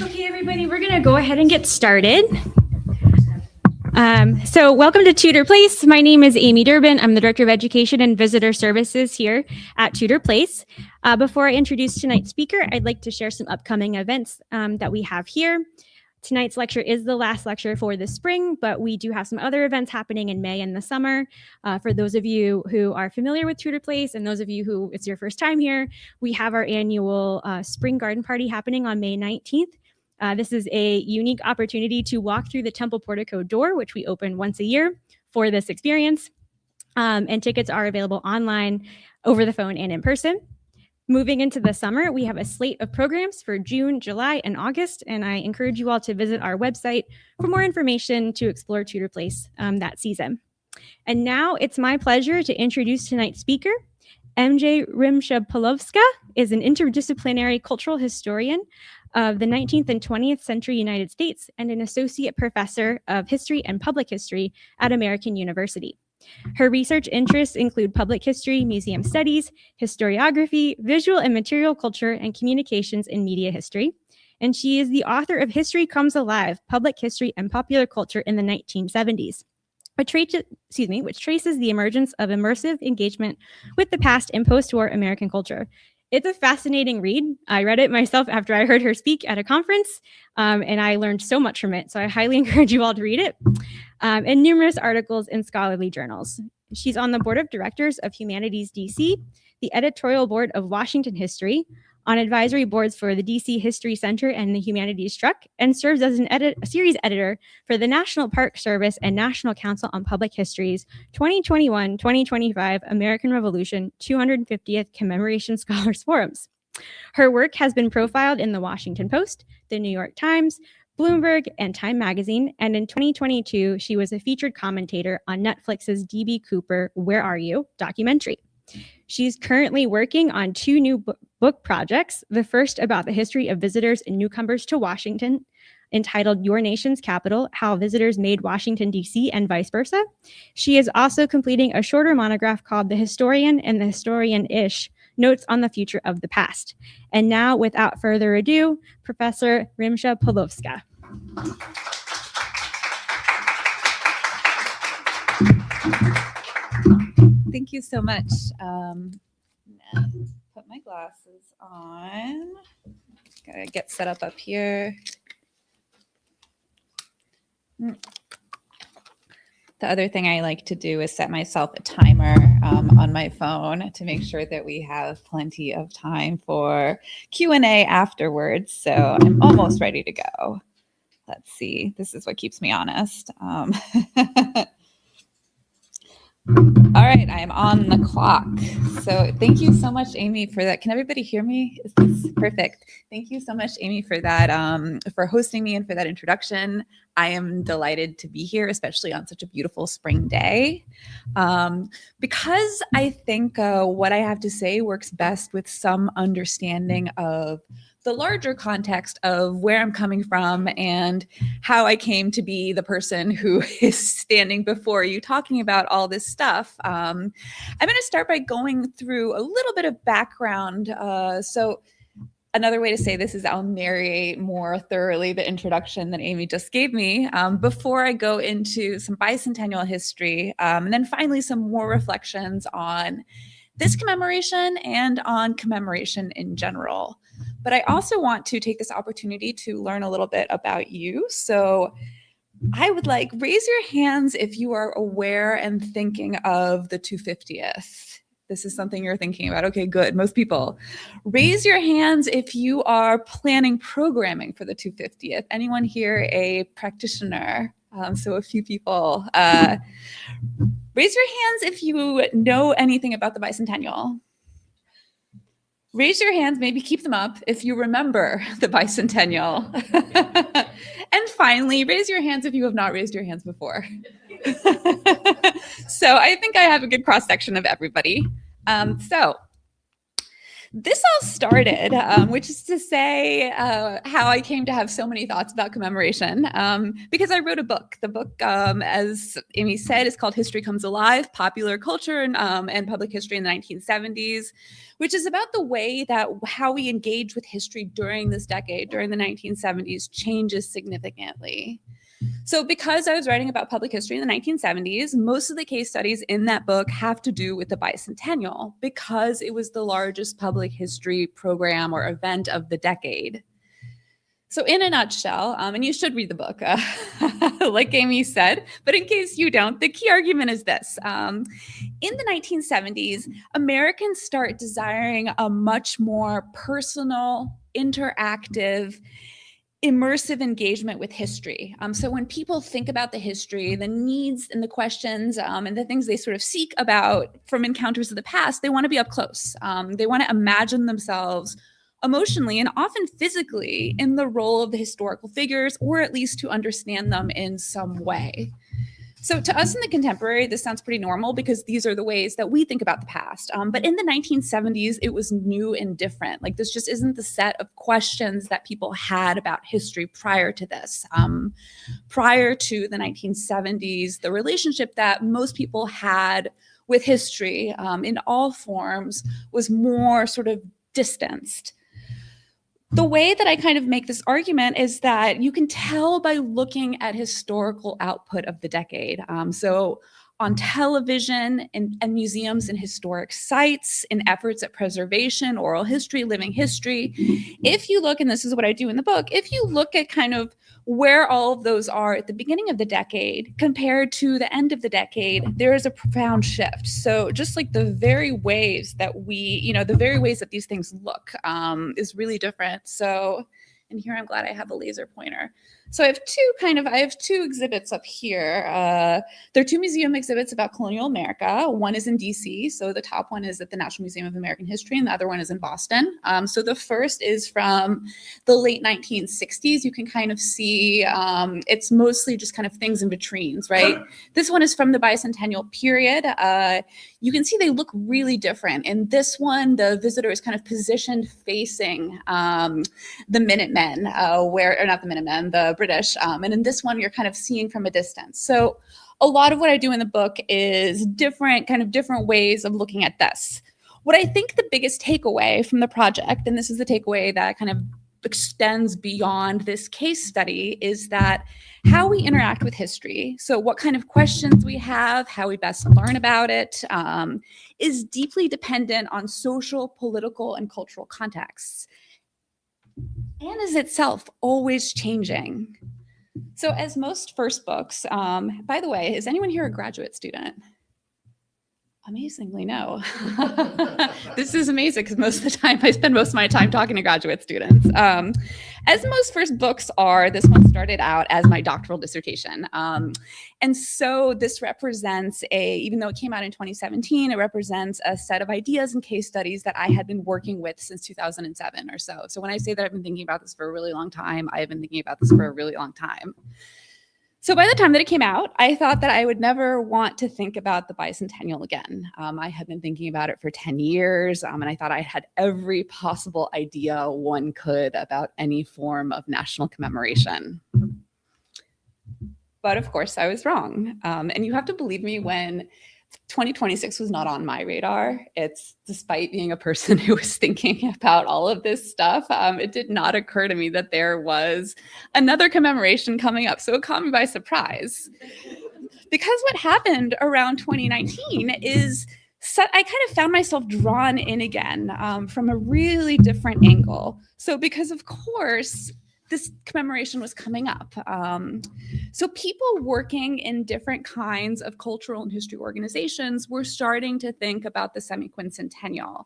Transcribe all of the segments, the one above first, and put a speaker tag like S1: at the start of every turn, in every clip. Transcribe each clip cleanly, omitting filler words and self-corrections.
S1: Okay, everybody, we're going to go ahead and get started. So welcome to Tudor Place. My name is Amy Durbin. I'm the Director of Education and Visitor Services here at Tudor Place. Before I introduce tonight's speaker, I'd like to share some upcoming events that we have here. Tonight's lecture is the last lecture for the spring, but we do have some other events happening in May and the summer. For those of you who are familiar with Tudor Place and those of you who it's your first time here, we have our annual spring garden party happening on May 19th. This is a unique opportunity to walk through the temple portico door, which we open once a year for this experience. And tickets are available online, over the phone, and in person. Moving into the summer, we have a slate of programs for June, July, and August, and I encourage you all to visit our website for more information to explore Tudor Place that season. And now it's my pleasure to introduce tonight's speaker. MJ Rymsza-Pawlowska is an interdisciplinary cultural historian of the 19th and 20th century United States and an associate professor of history and public history at American University. Her research interests include public history, museum studies, historiography, visual and material culture, and communications in media history. And she is the author of History Comes Alive, Public History and Popular Culture in the 1970s, which traces the emergence of immersive engagement with the past in post-war American culture. It's a fascinating read. I read it myself after I heard her speak at a conference, and I learned so much from it. So I highly encourage you all to read it, and numerous articles in scholarly journals. She's on the board of directors of Humanities DC, the editorial board of Washington History, on advisory boards for the DC History Center and the Humanities Truck, and serves as a series editor for the National Park Service and National Council on Public History's 2021-2025 American Revolution 250th Commemoration Scholars Forums. Her work has been profiled in the Washington Post, the New York Times, Bloomberg, and Time Magazine, and in 2022, she was a featured commentator on Netflix's D.B. Cooper Where Are You? Documentary. She's currently working on two new book projects, the first about the history of visitors and newcomers to Washington, entitled Your Nation's Capital, How Visitors Made Washington, D.C. and Vice Versa. She is also completing a shorter monograph called The Historian and the Historian-ish, Notes on the Future of the Past. And now, without further ado, Professor Rymsza-Pawlowska.
S2: Thank you so much. Put my glasses on. Gotta get set up here. The other thing I like to do is set myself a timer on my phone to make sure that we have plenty of time for Q&A afterwards. So I'm almost ready to go. Let's see. This is what keeps me honest. All right, I am on the clock. So thank you so much, Amy, for that. Can everybody hear me? Is this perfect? Thank you so much, Amy, for that, for hosting me and for that introduction. I am delighted to be here, especially on such a beautiful spring day, because I think what I have to say works best with some understanding of the larger context of where I'm coming from and how I came to be the person who is standing before you talking about all this stuff. I'm going to start by going through a little bit of background. So another way to say this is I'll narrate more thoroughly the introduction that Amy just gave me before I go into some bicentennial history, and then finally some more reflections on this commemoration and on commemoration in general. But I also want to take this opportunity to learn a little bit about you. So I would like, raise your hands if you are aware and thinking of the 250th. This is something you're thinking about. Okay, good. Most people. Raise your hands if you are planning programming for the 250th. Anyone here a practitioner? So a few people. Raise your hands if you know anything about the Bicentennial. Raise your hands, maybe keep them up if you remember the Bicentennial. And finally, raise your hands if you have not raised your hands before. So I think I have a good cross-section of everybody. So this all started, which is to say how I came to have so many thoughts about commemoration, because I wrote a book. The book, as Amy said, is called History Comes Alive, Popular Culture and Public History in the 1970s, which is about the way that how we engage with history during this decade, during the 1970s, changes significantly. So because I was writing about public history in the 1970s, most of the case studies in that book have to do with the Bicentennial because it was the largest public history program or event of the decade. So in a nutshell, and you should read the book, like Amy said, but in case you don't, the key argument is this. In the 1970s, Americans start desiring a much more personal, interactive, immersive engagement with history. So when people think about the history, the needs and the questions and the things they sort of seek about from encounters of the past, they want to be up close. They want to imagine themselves emotionally and often physically in the role of the historical figures, or at least to understand them in some way. So to us in the contemporary, this sounds pretty normal because these are the ways that we think about the past. But in the 1970s, it was new and different. Like this just isn't the set of questions that people had about history prior to this. Prior to the 1970s, the relationship that most people had with history in all forms was more sort of distanced. The way that I kind of make this argument is that you can tell by looking at historical output of the decade. So on television and museums and historic sites, in efforts at preservation, oral history, living history. If you look, and this is what I do in the book, if you look at kind of where all of those are at the beginning of the decade compared to the end of the decade, there is a profound shift. So just like the very ways that the very ways that these things look is really different. So, and here I'm glad I have a laser pointer. So I have two exhibits up here. There are two museum exhibits about colonial America. One is in DC. So the top one is at the National Museum of American History and the other one is in Boston. So the first is from the late 1960s. You can kind of see it's mostly just kind of things in betweens, right? This one is from the Bicentennial period. You can see they look really different. In this one, the visitor is kind of positioned facing the Minutemen, the British. And in this one, you're kind of seeing from a distance. So a lot of what I do in the book is different ways of looking at this. What I think the biggest takeaway from the project, and this is the takeaway that kind of extends beyond this case study, is that how we interact with history, so what kind of questions we have, how we best learn about it, is deeply dependent on social, political, and cultural contexts, and is itself always changing. So as most first books, by the way, is anyone here a graduate student? Amazingly, no. This is amazing because most of the time I spend most of my time talking to graduate students. As most first books are, this one started out as my doctoral dissertation. And so this represents even though it came out in 2017, it represents a set of ideas and case studies that I had been working with since 2007 or so. So when I say that I've been thinking about this for a really long time, I have been thinking about this for a really long time. So by the time that it came out, I thought that I would never want to think about the Bicentennial again. I had been thinking about it for 10 years, and I thought I had every possible idea one could about any form of national commemoration. But of course, I was wrong. And you have to believe me when 2026 was not on my radar. It's despite being a person who was thinking about all of this stuff, it did not occur to me that there was another commemoration coming up. So it caught me by surprise. Because what happened around 2019 is I kind of found myself drawn in again from a really different angle. So because of course, this commemoration was coming up. So people working in different kinds of cultural and history organizations were starting to think about the Semiquincentennial.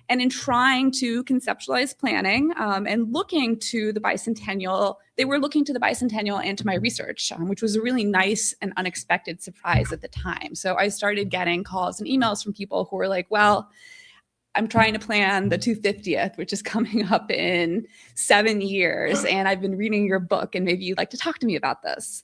S2: And in trying to conceptualize planning and looking to the Bicentennial, they were looking to the Bicentennial and to my research, which was a really nice and unexpected surprise at the time. So I started getting calls and emails from people who were like, well, I'm trying to plan the 250th, which is coming up in 7 years. And I've been reading your book and maybe you'd like to talk to me about this.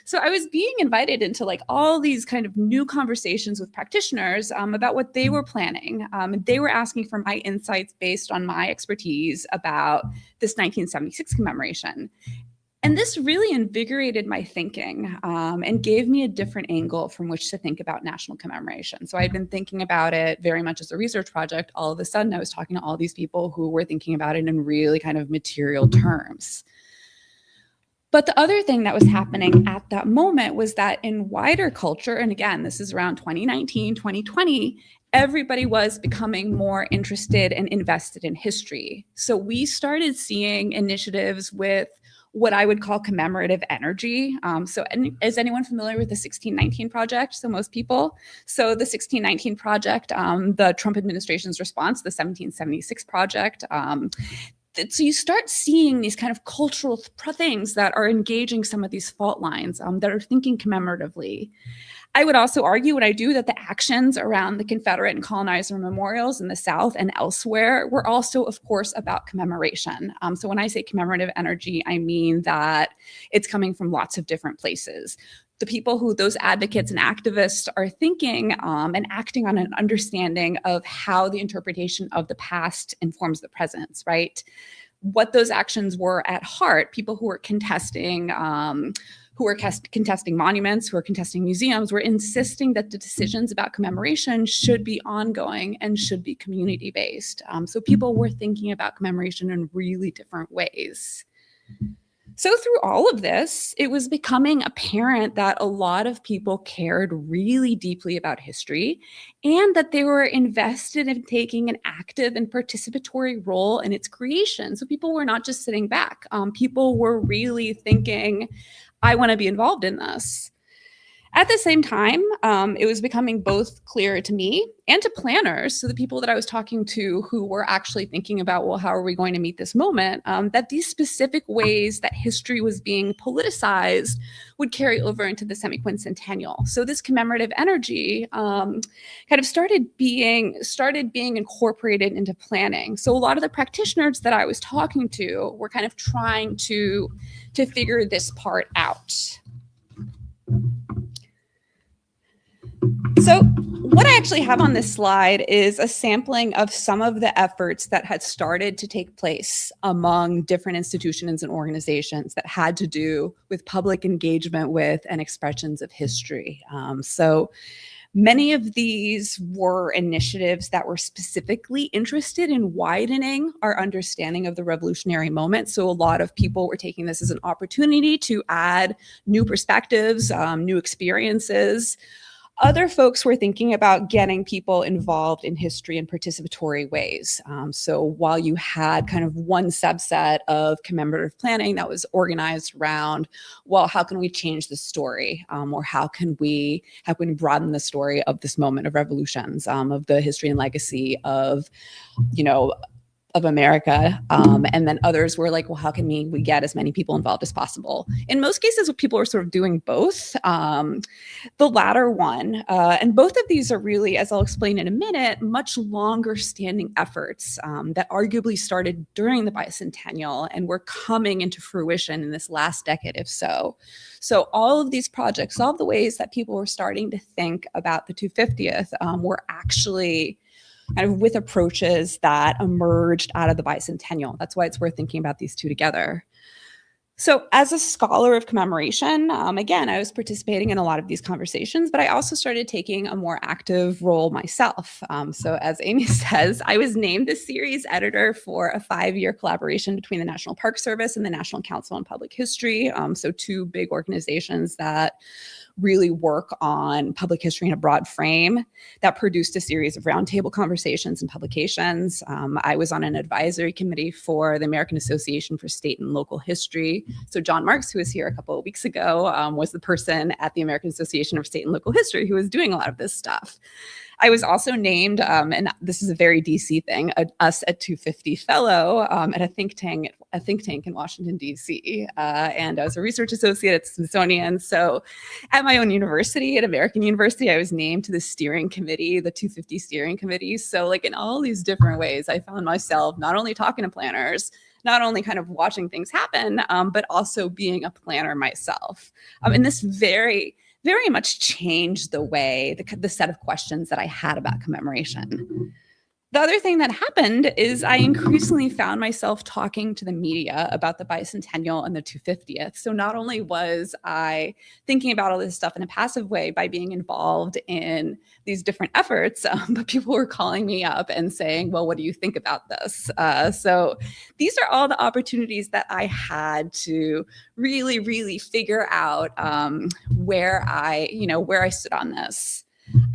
S2: So I was being invited into like all these kind of new conversations with practitioners about what they were planning. They were asking for my insights based on my expertise about this 1976 commemoration. And this really invigorated my thinking and gave me a different angle from which to think about national commemoration. So I'd been thinking about it very much as a research project. All of a sudden, I was talking to all these people who were thinking about it in really kind of material terms. But the other thing that was happening at that moment was that in wider culture, and again, this is around 2019, 2020, everybody was becoming more interested and invested in history. So we started seeing initiatives with what I would call commemorative energy. Is anyone familiar with the 1619 Project? So most people. So the 1619 Project, the Trump administration's response, the 1776 Project. So you start seeing these kind of cultural things that are engaging some of these fault lines, that are thinking commemoratively. I would also argue what I do that the actions around the Confederate and colonizer memorials in the South and elsewhere were also, of course, about commemoration. So when I say commemorative energy, I mean that it's coming from lots of different places. The people who those advocates and activists are thinking and acting on an understanding of how the interpretation of the past informs the present, right? What those actions were at heart, people who were contesting monuments, who are contesting museums, were insisting that the decisions about commemoration should be ongoing and should be community-based. So people were thinking about commemoration in really different ways. So through all of this, it was becoming apparent that a lot of people cared really deeply about history and that they were invested in taking an active and participatory role in its creation. So people were not just sitting back. People were really thinking, I want to be involved in this. At the same time, it was becoming both clear to me and to planners, so the people that I was talking to who were actually thinking about, well, how are we going to meet this moment, that these specific ways that history was being politicized would carry over into the Semiquincentennial. So this commemorative energy kind of started being incorporated into planning. So a lot of the practitioners that I was talking to were kind of trying to figure this part out. So what I actually have on this slide is a sampling of some of the efforts that had started to take place among different institutions and organizations that had to do with public engagement with and expressions of history. So many of these were initiatives that were specifically interested in widening our understanding of the revolutionary moment. So a lot of people were taking this as an opportunity to add new perspectives, new experiences. Other folks were thinking about getting people involved in history in participatory ways. So while you had kind of one subset of commemorative planning that was organized around, well, how can we change the story? Or how can we broaden the story of this moment of revolutions, of the history and legacy of, of America. And then others were like, well, how can we get as many people involved as possible? In most cases, people were sort of doing both. The latter one, and both of these are really, as I'll explain in a minute, much longer standing efforts that arguably started during the Bicentennial and were coming into fruition in this last decade, if so. So all of these projects, all of the ways that people were starting to think about the 250th were actually kind of with approaches that emerged out of the Bicentennial. That's why it's worth thinking about these two together. So as a scholar of commemoration, again, I was participating in a lot of these conversations, but I also started taking a more active role myself. So as Amy says, I was named the series editor for a 5-year collaboration between the National Park Service and the National Council on Public History. So two big organizations that really work on public history in a broad frame, that produced a series of roundtable conversations and publications. I was on an advisory committee for the American Association for State and Local History. So John Marks, who was here a couple of weeks ago, was the person at the American Association of State and Local History who was doing a lot of this stuff. I was also named, and this is a very DC thing, us at 250 fellow at a think tank in Washington, DC. And I was a research associate at the Smithsonian. So at my own university, at American University, I was named to the steering committee, the 250 steering committee. So like in all these different ways, I found myself not only talking to planners, not only kind of watching things happen, but also being a planner myself. And this very much changed the way, the set of questions that I had about commemoration. The other thing that happened is I increasingly found myself talking to the media about the bicentennial and the 250th. So not only was I thinking about all this stuff in a passive way by being involved in these different efforts, but people were calling me up and saying, well, what do you think about this? So these are all the opportunities that I had to really figure out where I stood on this.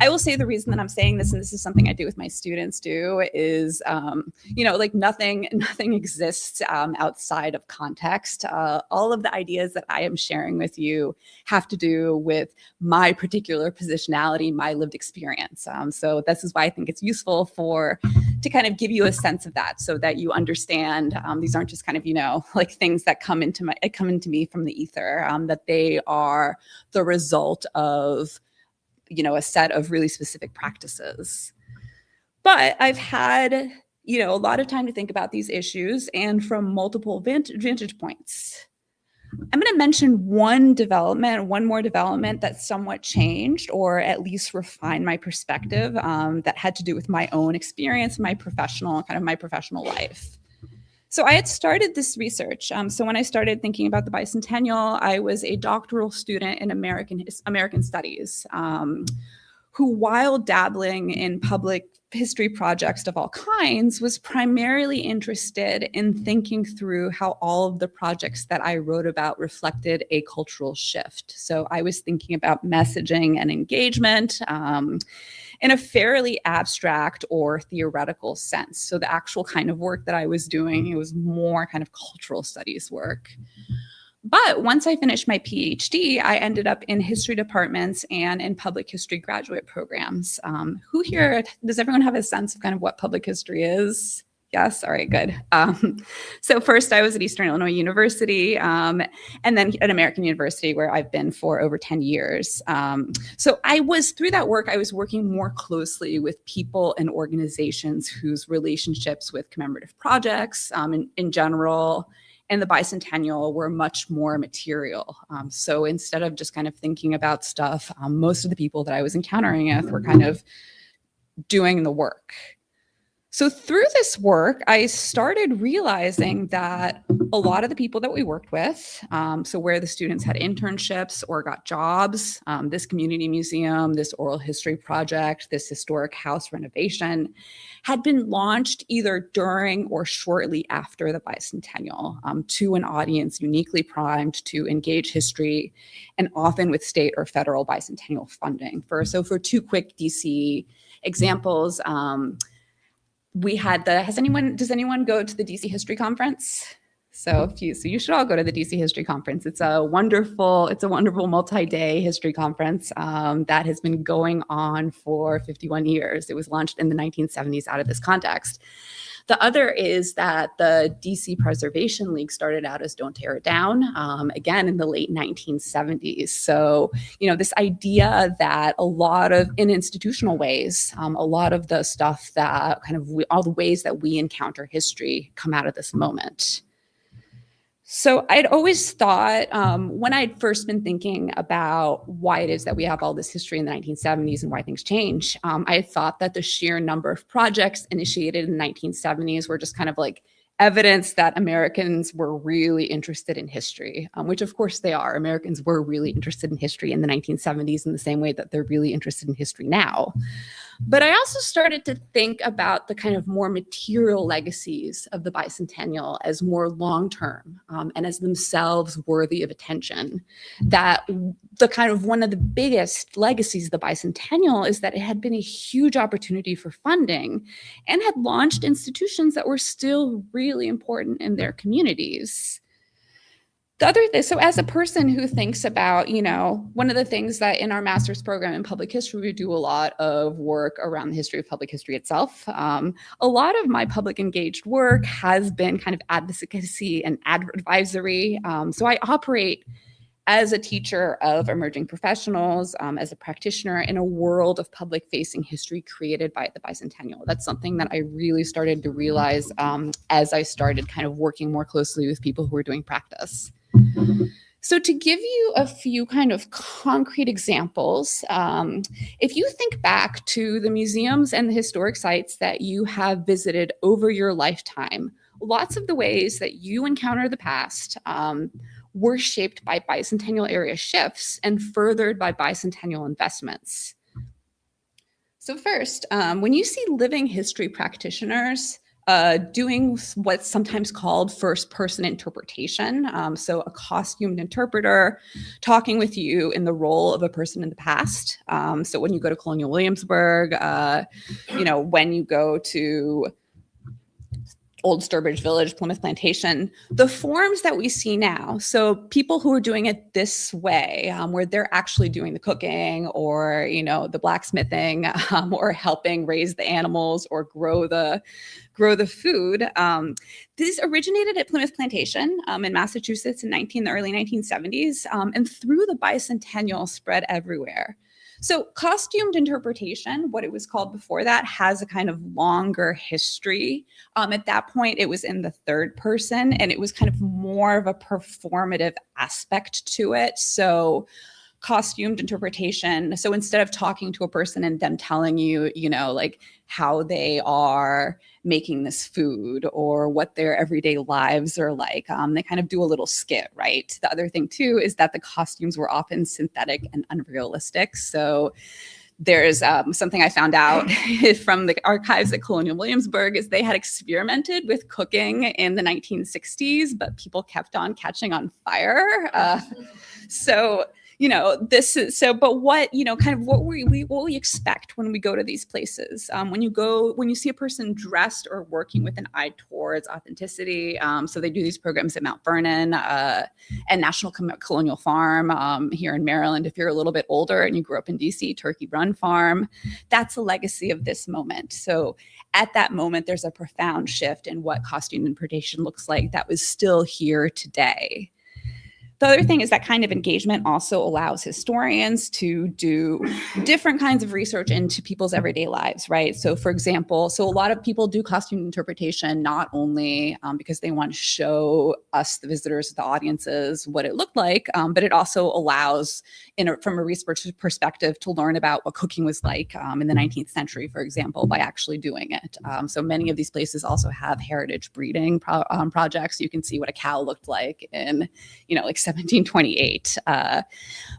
S2: I will say the reason that I'm saying this, and this is something I do with my students too, is, like nothing exists outside of context. All of the ideas that I am sharing with you have to do with my particular positionality, my lived experience. So this is why I think it's useful to kind of give you a sense of that, so that you understand these aren't just kind of, like things that come into me from the ether, that they are the result of a set of really specific practices. But I've had, a lot of time to think about these issues, and from multiple vantage points. I'm going to mention one more development that somewhat changed, or at least refined my perspective, that had to do with my own experience, my professional life. So I had started this research. So when I started thinking about the bicentennial, I was a doctoral student in American studies, who, while dabbling in public history projects of all kinds, was primarily interested in thinking through how all of the projects that I wrote about reflected a cultural shift. So I was thinking about messaging and engagement, in a fairly abstract or theoretical sense. So the actual kind of work that I was doing, it was more kind of cultural studies work. But once I finished my PhD, I ended up in history departments and in public history graduate programs. Who here, does everyone have a sense of kind of what public history is? Yes? All right, good. So first I was at Eastern Illinois University, and then at American University, where I've been for over 10 years. So through that work, I was working more closely with people and organizations whose relationships with commemorative projects in general and the bicentennial were much more material. So instead of just kind of thinking about stuff, most of the people that I was encountering with were kind of doing the work. So through this work, I started realizing that a lot of the people that we worked with, so where the students had internships or got jobs, this community museum, this oral history project, this historic house renovation, had been launched either during or shortly after the bicentennial, to an audience uniquely primed to engage history, and often with state or federal bicentennial funding. For two quick DC examples, does anyone go to the DC History Conference? So you should all go to the DC History Conference. It's a wonderful multi-day history conference that has been going on for 51 years. It was launched in the 1970s out of this context. The other is that the DC Preservation League started out as Don't Tear It Down, again, in the late 1970s. So, this idea that in institutional ways, a lot of the stuff that all the ways that we encounter history come out of this moment. So I'd always thought, when I'd first been thinking about why it is that we have all this history in the 1970s and why things change, I had thought that the sheer number of projects initiated in the 1970s were just kind of like evidence that Americans were really interested in history, which of course they are. Americans were really interested in history in the 1970s in the same way that they're really interested in history now. But I also started to think about the kind of more material legacies of the bicentennial as more long-term, and as themselves worthy of attention. That the kind of one of the biggest legacies of the bicentennial is that it had been a huge opportunity for funding and had launched institutions that were still really important in their communities.
S3: So as a person who thinks about, one of the things that in our master's program in public history, we do a lot of work around the history of public history itself. A lot of my public engaged work has been kind of advocacy and advisory. So I operate as a teacher of emerging professionals, as a practitioner in a world of public-facing history created by the Bicentennial. That's something that I really started to realize as I started kind of working more closely with people who were doing practice. So to give you a few kind of concrete examples, if you think back to the museums and the historic sites that you have visited over your lifetime, lots of the ways that you encounter the past were shaped by bicentennial area shifts and furthered by bicentennial investments. So first, when you see living history practitioners doing what's sometimes called first-person interpretation, so a costumed interpreter talking with you in the role of a person in the past. So when you go to Colonial Williamsburg, when you go to Old Sturbridge Village, Plymouth Plantation, the forms that we see now. So people who are doing it this way, where they're actually doing the cooking or, the blacksmithing or helping raise the animals or grow the food. These originated at Plymouth Plantation in Massachusetts in the early 1970s, and through the Bicentennial spread everywhere. So costumed interpretation, what it was called before that, has a kind of longer history. At that point, it was in the third person, and it was kind of more of a performative aspect to it. So costumed interpretation. So instead of talking to a person and them telling you, like how they are making this food or what their everyday lives are like, they kind of do a little skit, right? The other thing too is that the costumes were often synthetic and unrealistic. So there's something I found out from the archives at Colonial Williamsburg is they had experimented with cooking in the 1960s, but people kept on catching on fire. But what, kind of what we expect when we go to these places, when you see a person dressed or working with an eye towards authenticity. So they do these programs at Mount Vernon and National Colonial Farm here in Maryland. If you're a little bit older and you grew up in DC, Turkey Run Farm, that's a legacy of this moment. So at that moment, there's a profound shift in what costume interpretation looks like that was still here today. The other thing is that kind of engagement also allows historians to do different kinds of research into people's everyday lives, right? So for example, a lot of people do costume interpretation not only because they want to show us, the visitors, the audiences, what it looked like, but it also allows, from a research perspective, to learn about what cooking was like in the 19th century, for example, by actually doing it. So many of these places also have heritage breeding projects. You can see what a cow looked like in, like 1728.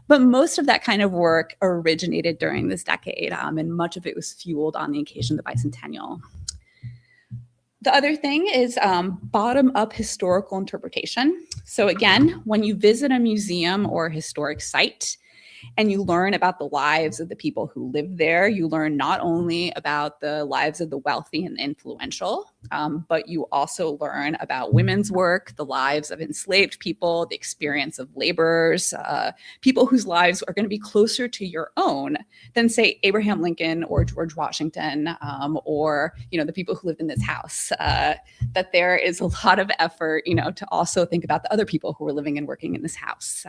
S3: But most of that kind of work originated during this decade, and much of it was fueled on the occasion of the Bicentennial. The other thing is bottom-up historical interpretation. So again, when you visit a museum or a historic site, and you learn about the lives of the people who live there. You learn not only about the lives of the wealthy and the influential, but you also learn about women's work, the lives of enslaved people, the experience of laborers, people whose lives are going to be closer to your own than, say, Abraham Lincoln or George Washington, or the people who lived in this house. That there is a lot of effort, to also think about the other people who are living and working in this house.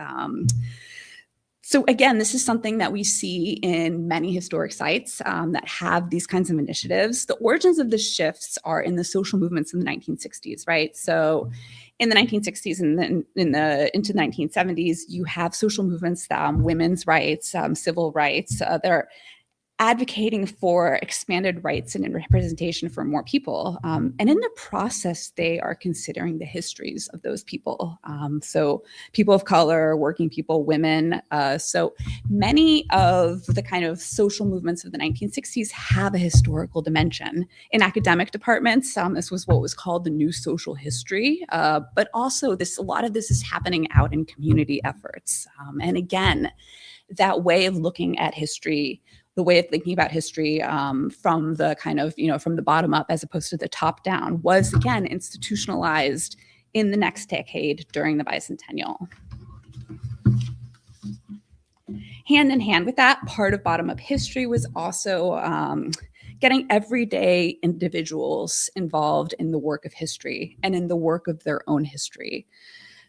S3: So again, this is something that we see in many historic sites that have these kinds of initiatives. The origins of the shifts are in the social movements in the 1960s, right? So in the 1960s and then into the 1970s, you have social movements, women's rights, civil rights, that are advocating for expanded rights and representation for more people. And in the process, they are considering the histories of those people. So people of color, working people, women. So many of the kind of social movements of the 1960s have a historical dimension. In academic departments, this was what was called the new social history. But also a lot of this is happening out in community efforts. And again, that way of looking at history, the way of thinking about history from the kind of, from the bottom up as opposed to the top down was, again, institutionalized in the next decade during the bicentennial. Hand in hand with that, part of bottom-up history was also getting everyday individuals involved in the work of history and in the work of their own history.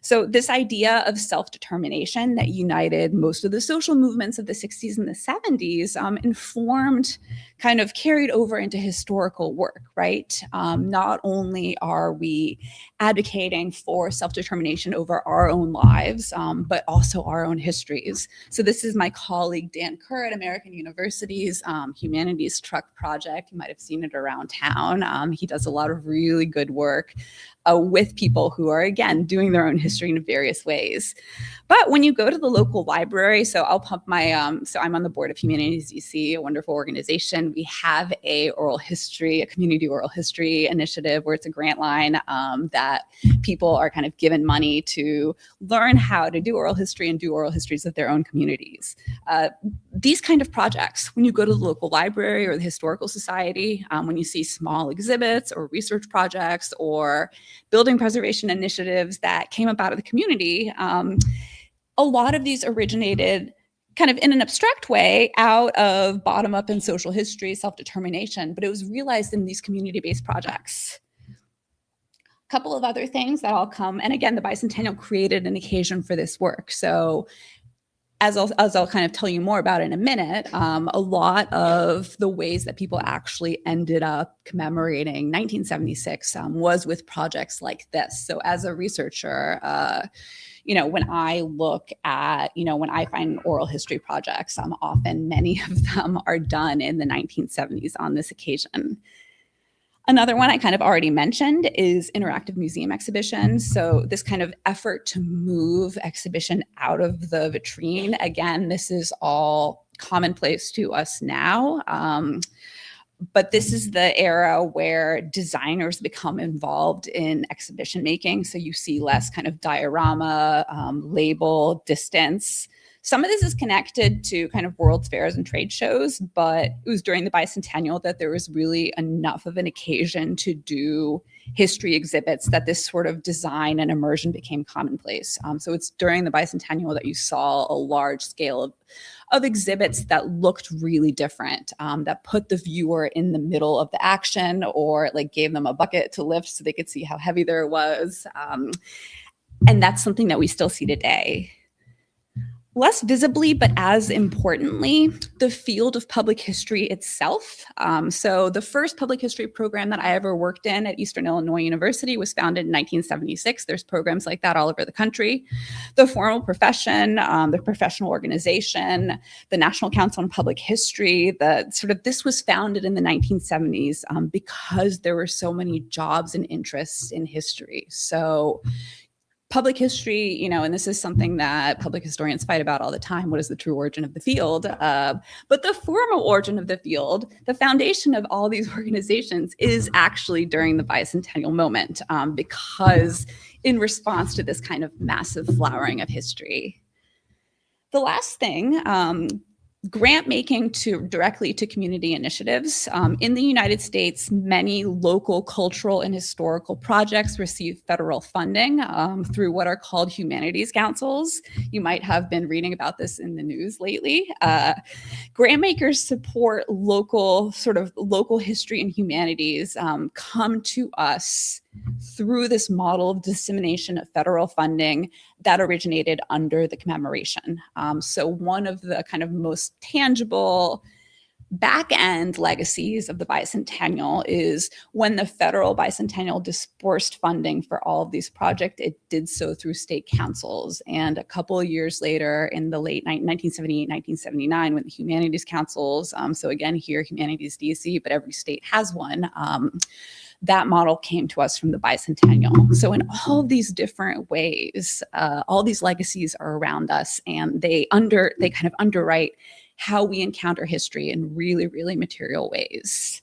S3: So this idea of self-determination that united most of the social movements of the 60s and the 70s informed, kind of carried over into historical work, right? Not only are we advocating for self-determination over our own lives, but also our own histories. So this is my colleague Dan Kerr at American University's Humanities Truck Project. You might have seen it around town. He does a lot of really good work with people who are, again, doing their own history in various ways. But when you go to the local library, so I'll pump my, so I'm on the board of Humanities DC, a wonderful organization. We have a community oral history initiative where it's a grant line that people are kind of given money to learn how to do oral history and do oral histories of their own communities. These kind of projects, when you go to the local library or the historical society, when you see small exhibits or research projects or building preservation initiatives that came up out of the community, a lot of these originated kind of in an abstract way out of bottom-up and social history, self-determination, but it was realized in these community-based projects. A couple of other things that all come, and again, the Bicentennial created an occasion for this work. So as I'll kind of tell you more about in a minute, a lot of the ways that people actually ended up commemorating 1976 was with projects like this. So as a researcher, when I look at, when I find oral history projects, often many of them are done in the 1970s on this occasion. Another one I kind of already mentioned is interactive museum exhibitions. So this kind of effort to move exhibition out of the vitrine. Again, this is all commonplace to us now. But this is the era where designers become involved in exhibition making. So you see less kind of diorama, label, distance. Some of this is connected to kind of world's fairs and trade shows, but it was during the Bicentennial that there was really enough of an occasion to do history exhibits that this sort of design and immersion became commonplace. So it's during the Bicentennial that you saw a large scale of exhibits that looked really different, that put the viewer in the middle of the action or like gave them a bucket to lift so they could see how heavy there was. And that's something that we still see today. Less visibly, but as importantly, the field of public history itself. So the first public history program that I ever worked in at Eastern Illinois University was founded in 1976. There's programs like that all over the country. The formal profession, the professional organization, the National Council on Public History, this was founded in the 1970s because there were so many jobs and interests in history. So public history, and this is something that public historians fight about all the time. What is the true origin of the field? But the formal origin of the field, the foundation of all these organizations is actually during the Bicentennial moment, because in response to this kind of massive flowering of history. The last thing, grant making directly to community initiatives. In the United States, many local cultural and historical projects receive federal funding through what are called humanities councils. You might have been reading about this in the news lately. Grant makers support local history and humanities come to us through this model of dissemination of federal funding that originated under the commemoration. So one of the kind of most tangible back-end legacies of the Bicentennial is when the federal Bicentennial dispersed funding for all of these projects, it did so through state councils. And a couple of years later, in the late 1978, 1979, when the humanities councils, so again here, Humanities DC, but every state has one, that model came to us from the Bicentennial. So in all of these different ways, all these legacies are around us, and they kind of underwrite how we encounter history in really, really material ways.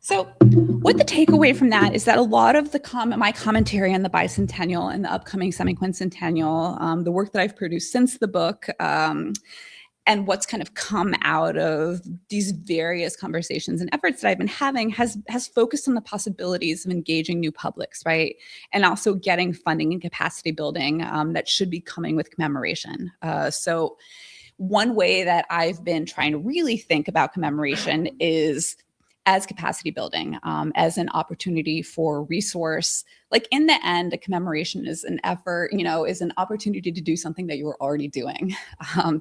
S3: So what the takeaway from that is that a lot of my commentary on the bicentennial and the upcoming semiquincentennial, the work that I've produced since the book, and what's kind of come out of these various conversations and efforts that I've been having has focused on the possibilities of engaging new publics, right? And also getting funding and capacity building that should be coming with commemoration. So one way that I've been trying to really think about commemoration is as capacity building, as an opportunity for resource. Like in the end, a commemoration is an effort, is an opportunity to do something that you were already doing.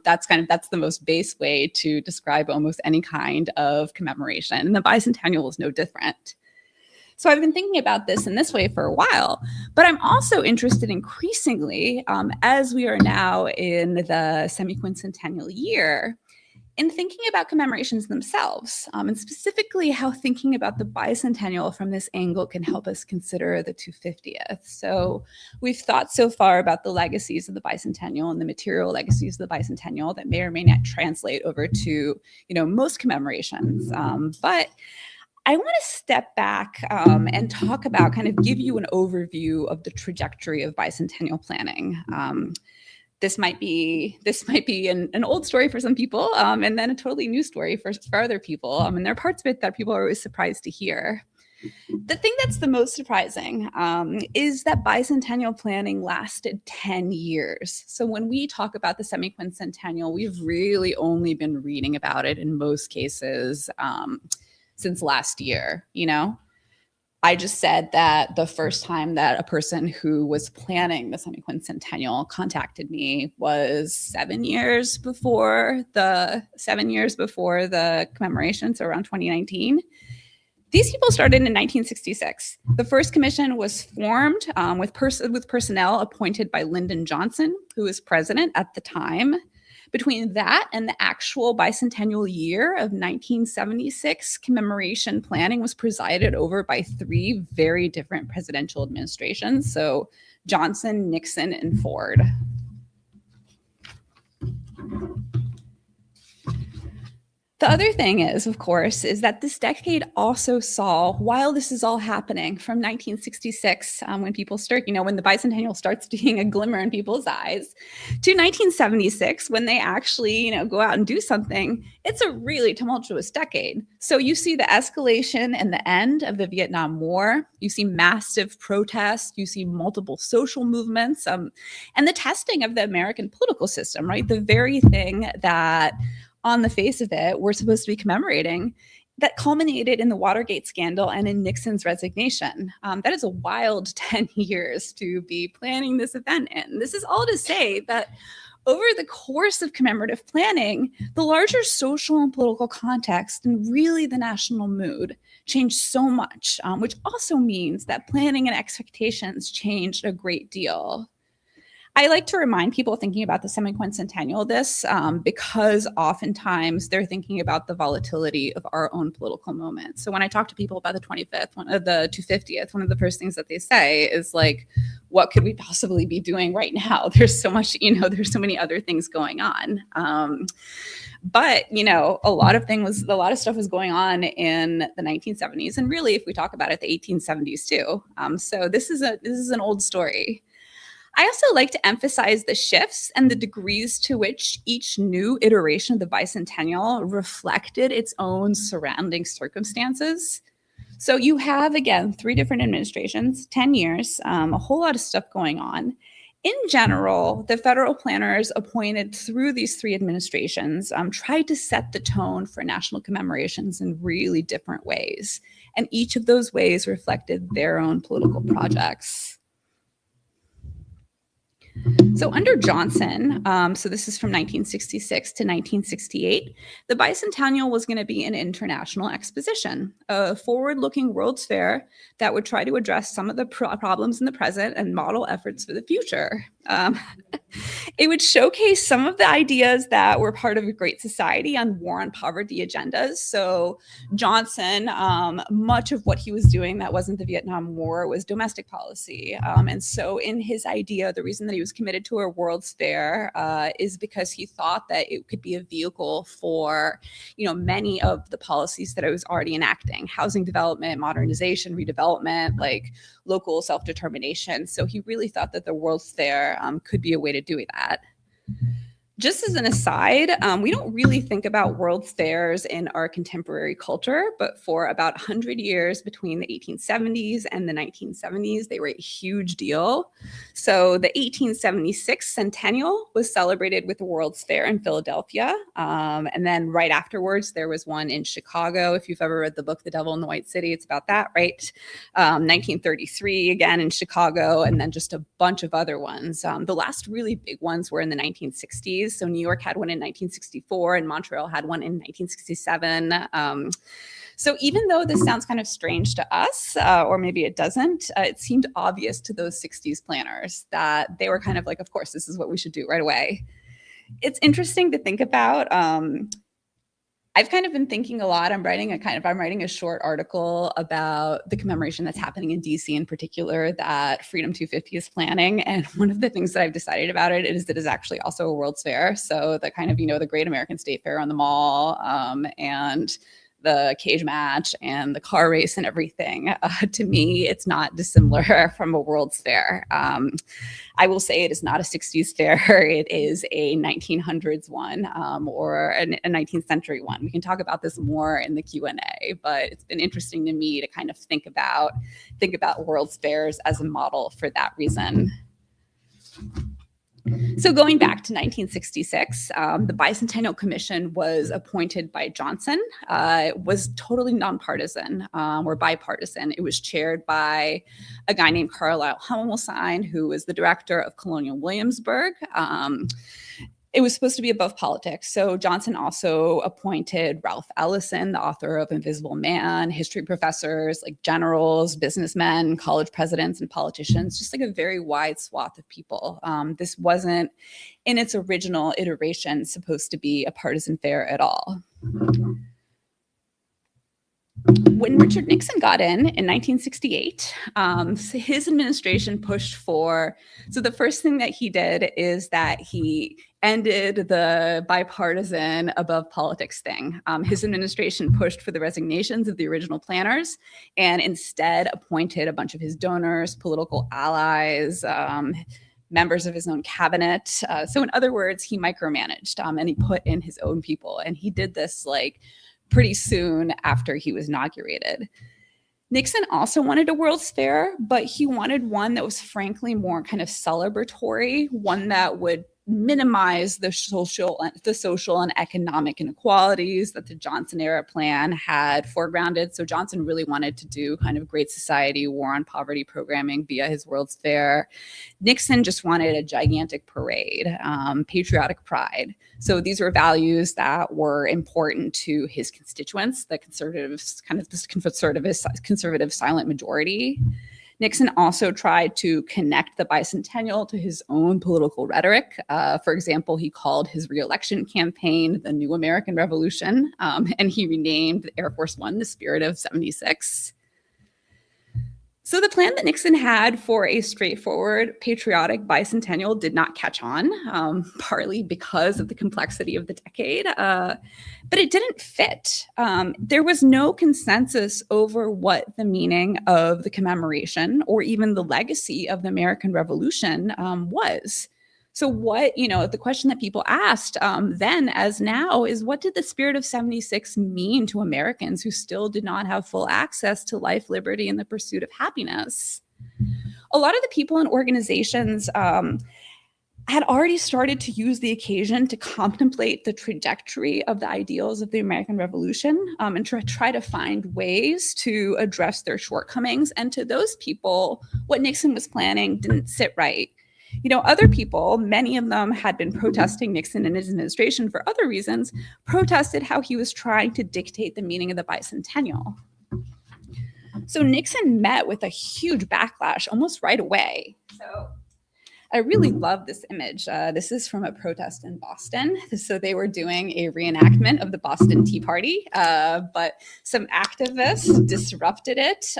S3: That's the most base way to describe almost any kind of commemoration. And the bicentennial is no different. So I've been thinking about this in this way for a while, but I'm also interested increasingly, as we are now in the semiquincentennial year, in thinking about commemorations themselves, and specifically how thinking about the bicentennial from this angle can help us consider the 250th. So we've thought so far about the legacies of the bicentennial and the material legacies of the bicentennial that may or may not translate over to, most commemorations. But I want to step back and talk about, kind of give you an overview of the trajectory of bicentennial planning. This might be an old story for some people, and then a totally new story for other people. And there are parts of it that people are always surprised to hear. The thing that's the most surprising is that bicentennial planning lasted 10 years. So when we talk about the semiquincentennial, we've really only been reading about it in most cases since last year, I just said that the first time that a person who was planning the semiquincentennial contacted me was 7 years before the commemoration, so around 2019. These people started in 1966. The first commission was formed with personnel appointed by Lyndon Johnson, who was president at the time. Between that and the actual bicentennial year of 1976, commemoration planning was presided over by 3 very different presidential administrations. So Johnson, Nixon, and Ford. The other thing is, of course, is that this decade also saw, while this is all happening from 1966, when people start, when the bicentennial starts seeing a glimmer in people's eyes, to 1976, when they actually, go out and do something, it's a really tumultuous decade. So you see the escalation and the end of the Vietnam War, you see massive protests, you see multiple social movements, and the testing of the American political system, right? The very thing that on the face of it, we're supposed to be commemorating, that culminated in the Watergate scandal and in Nixon's resignation. That is a wild 10 years to be planning this event in. This is all to say that over the course of commemorative planning, the larger social and political context and really the national mood changed so much, which also means that planning and expectations changed a great deal. I like to remind people thinking about the semiquincentennial this because oftentimes they're thinking about the volatility of our own political moment. So when I talk to people about the 250th, one of the first things that they say is like, what could we possibly be doing right now? There's so much, there's so many other things going on. But, a lot of stuff was going on in the 1970s. And really, if we talk about it, the 1870s too. So this is an old story. I also like to emphasize the shifts and the degrees to which each new iteration of the bicentennial reflected its own surrounding circumstances. So you have, again, 3 different administrations, 10 years, a whole lot of stuff going on. In general, the federal planners appointed through these 3 administrations tried to set the tone for national commemorations in really different ways. And each of those ways reflected their own political projects. So under Johnson, so this is from 1966 to 1968, the bicentennial was going to be an international exposition, a forward-looking World's Fair that would try to address some of the problems in the present and model efforts for the future. It would showcase some of the ideas that were part of a great society on war on poverty agendas. So Johnson, much of what he was doing that wasn't the Vietnam War was domestic policy. And so in his idea, the reason that he was was committed to a World's Fair is because he thought that it could be a vehicle for, many of the policies that it was already enacting: housing development, modernization, redevelopment, like local self-determination. So he really thought that the World's Fair could be a way to do that. Just as an aside, we don't really think about World's Fairs in our contemporary culture, but for about 100 years between the 1870s and the 1970s, they were a huge deal. So the 1876 Centennial was celebrated with the World's Fair in Philadelphia. And then right afterwards, there was one in Chicago. If you've ever read the book, The Devil in the White City, it's about that, right? 1933, again in Chicago, and then just a bunch of other ones. The last really big ones were in the 1960s. So New York had one in 1964 and Montreal had one in 1967. So even though this sounds kind of strange to us, or maybe it doesn't, it seemed obvious to those 60s planners that they were kind of like, of course, this is what we should do right away. It's interesting to think about. I've kind of been thinking a lot. I'm writing a short article about the commemoration that's happening in DC in particular that Freedom 250 is planning. And one of the things that I've decided about it is that it's actually also a World's Fair. So the kind of, the Great American State Fair on the Mall, and the cage match and the car race and everything. To me, it's not dissimilar from a World's Fair. I will say it is not a 60s fair. It is a 1900s one, or a 19th century one. We can talk about this more in the Q&A, but it's been interesting to me to kind of think about World's Fairs as a model for that reason. So going back to 1966, the Bicentennial Commission was appointed by Johnson. It was totally nonpartisan, or bipartisan. It was chaired by a guy named Carlisle Hummelstein, who was the director of Colonial Williamsburg. It was supposed to be above politics. So Johnson also appointed Ralph Ellison, the author of Invisible Man, history professors like generals, businessmen, college presidents, and politicians, just like a very wide swath of people. This wasn't, in its original iteration, supposed to be a partisan fair at all. When Richard Nixon got in 1968, his administration pushed for, so the first thing that he did is that he ended the bipartisan above politics thing. His administration pushed for the resignations of the original planners and instead appointed a bunch of his donors, political allies, members of his own cabinet. So in other words, he micromanaged, and he put in his own people. And he did this like pretty soon after he was inaugurated. Nixon also wanted a World's Fair, but he wanted one that was frankly more kind of celebratory, one that would minimize the social and economic inequalities that the Johnson era plan had foregrounded. So Johnson really wanted to do kind of Great Society, war on poverty programming via his World's Fair. Nixon just wanted a gigantic parade, patriotic pride. So these were values that were important to his constituents, the conservatives, kind of this conservative silent majority. Nixon also tried to connect the bicentennial to his own political rhetoric. For example, he called his re-election campaign the New American Revolution, and he renamed Air Force One the Spirit of 76. So the plan that Nixon had for a straightforward patriotic bicentennial did not catch on, partly because of the complexity of the decade, but it didn't fit. There was no consensus over what the meaning of the commemoration or even the legacy of the American Revolution was. So what, the question that people asked then as now is, what did the spirit of 76 mean to Americans who still did not have full access to life, liberty, and the pursuit of happiness? A lot of the people and organizations had already started to use the occasion to contemplate the trajectory of the ideals of the American Revolution, and to try to find ways to address their shortcomings. And to those people, what Nixon was planning didn't sit right. Other people, many of them had been protesting Nixon and his administration for other reasons, protested how he was trying to dictate the meaning of the bicentennial. So Nixon met with a huge backlash almost right away. So I really love this image. This is from a protest in Boston. So they were doing a reenactment of the Boston Tea Party, but some activists disrupted it.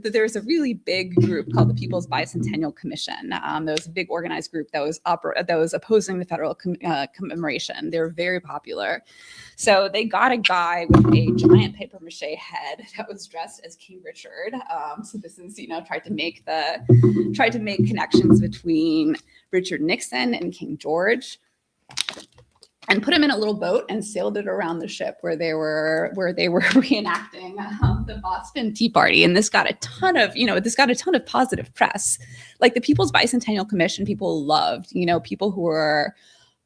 S3: There's a really big group called the People's Bicentennial Commission. That was a big organized group that was opposing the federal commemoration. They were very popular. So they got a guy with a giant paper mache head that was dressed as King Richard. So this is, tried to make connections between Richard Nixon and King George, and put him in a little boat and sailed it around the ship where they were reenacting the Boston Tea Party. And this got a ton of positive press. Like the People's Bicentennial Commission, people loved. People who were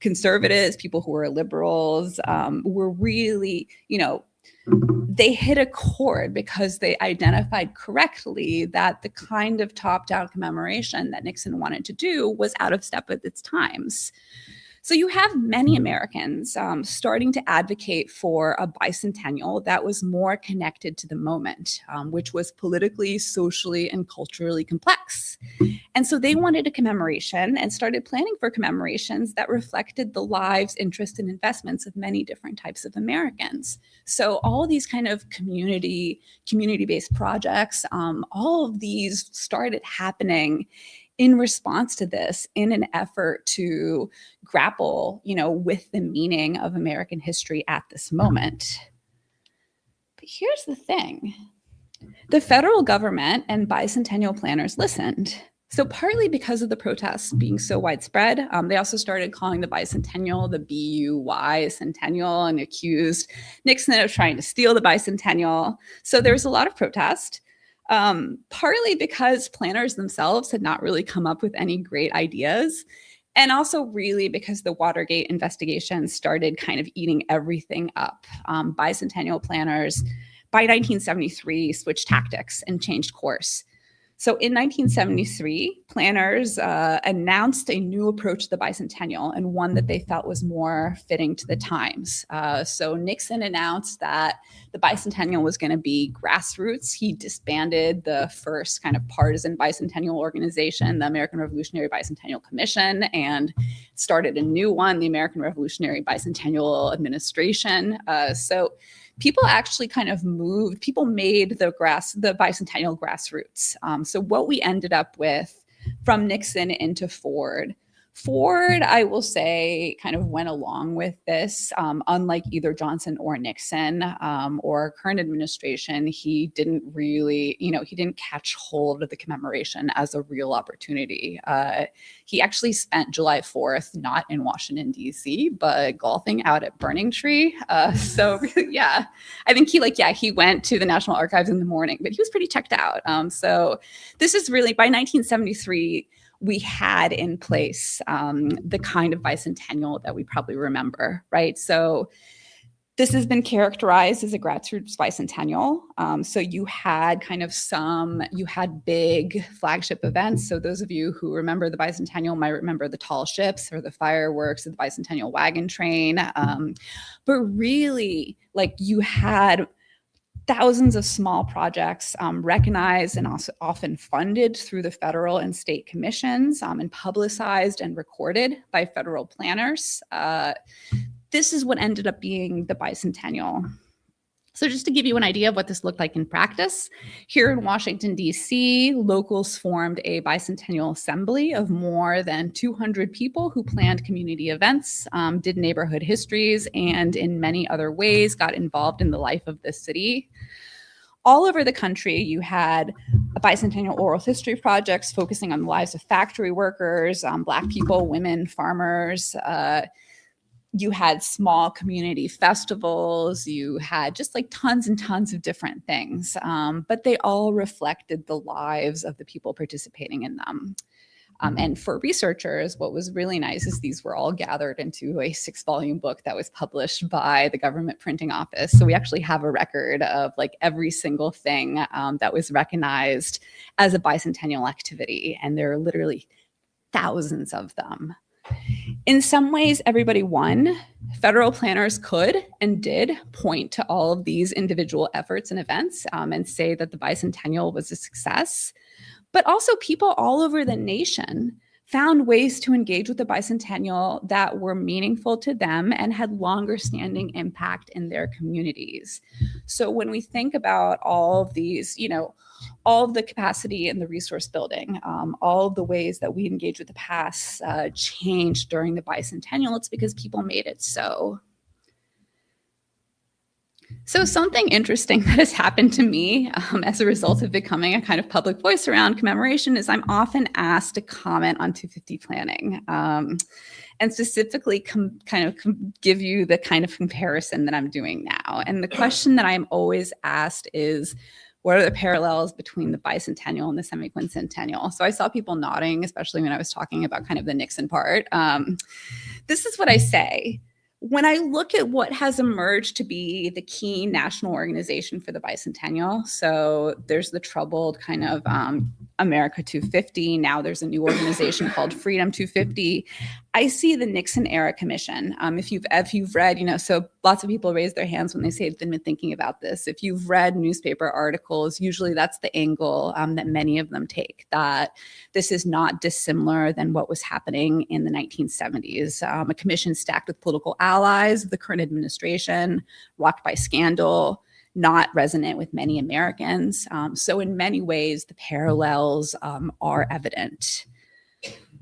S3: conservatives, people who were liberals, were really, they hit a chord because they identified correctly that the kind of top-down commemoration that Nixon wanted to do was out of step with its times. So you have many Americans starting to advocate for a bicentennial that was more connected to the moment, which was politically, socially, and culturally complex. And so they wanted a commemoration and started planning for commemorations that reflected the lives, interests, and investments of many different types of Americans. So all of these kind of community-based projects, all of these started happening in response to this, in an effort to grapple, with the meaning of American history at this moment. But here's the thing. The federal government and bicentennial planners listened. So partly because of the protests being so widespread, they also started calling the bicentennial the BUY centennial and accused Nixon of trying to steal the bicentennial. So there was a lot of protest. Partly because planners themselves had not really come up with any great ideas, and also really because the Watergate investigation started kind of eating everything up. Bicentennial planners, by 1973, switched tactics and changed course. So in 1973, planners announced a new approach to the bicentennial, and one that they felt was more fitting to the times. So Nixon announced that the bicentennial was going to be grassroots. He disbanded the first kind of partisan bicentennial organization, the American Revolutionary Bicentennial Commission, and started a new one, the American Revolutionary Bicentennial Administration. So people actually kind of made the bicentennial grassroots. So what we ended up with from Nixon into Ford, I will say, kind of went along with this. Unlike either Johnson or Nixon or current administration, he didn't really, he didn't catch hold of the commemoration as a real opportunity. He actually spent July 4th not in Washington, D.C., but golfing out at Burning Tree. So yeah, I think he went to the National Archives in the morning, but he was pretty checked out. So this is really, by 1973, we had in place the kind of bicentennial that we probably remember, right? So this has been characterized as a grassroots bicentennial. So you had big flagship events. So those of you who remember the bicentennial might remember the tall ships or the fireworks of the bicentennial wagon train. But really, you had thousands of small projects recognized and also often funded through the federal and state commissions and publicized and recorded by federal planners. This is what ended up being the bicentennial. So just to give you an idea of what this looked like in practice, here in Washington, D.C., locals formed a bicentennial assembly of more than 200 people who planned community events, did neighborhood histories, and in many other ways got involved in the life of the city. All over the country, you had bicentennial oral history projects focusing on the lives of factory workers, Black people, women, farmers. You had small community festivals, you had just tons and tons of different things, but they all reflected the lives of the people participating in them. And for researchers, what was really nice is these were all gathered into a 6-volume book that was published by the government printing office. So we actually have a record of every single thing that was recognized as a bicentennial activity, and there are literally thousands of them. In some ways, everybody won. Federal planners could and did point to all of these individual efforts and events and say that the bicentennial was a success. But also people all over the nation found ways to engage with the bicentennial that were meaningful to them and had longer standing impact in their communities. So when we think about all of these, all of the capacity and the resource building, all of the ways that we engage with the past changed during the bicentennial, it's because people made it so. So something interesting that has happened to me as a result of becoming a kind of public voice around commemoration is I'm often asked to comment on 250 planning and specifically give you the kind of comparison that I'm doing now. And the question that I'm always asked is, what are the parallels between the bicentennial and the semiquincentennial? So I saw people nodding, especially when I was talking about kind of the Nixon part. This is what I say. When I look at what has emerged to be the key national organization for the bicentennial, so there's the troubled kind of America 250. Now there's a new organization called Freedom 250. I see the Nixon era commission. If you've read, so lots of people raise their hands when they say they've been thinking about this. If you've read newspaper articles, usually that's the angle that many of them take, that this is not dissimilar than what was happening in the 1970s. A commission stacked with political allies of the current administration, rocked by scandal, not resonant with many Americans. So in many ways, the parallels are evident.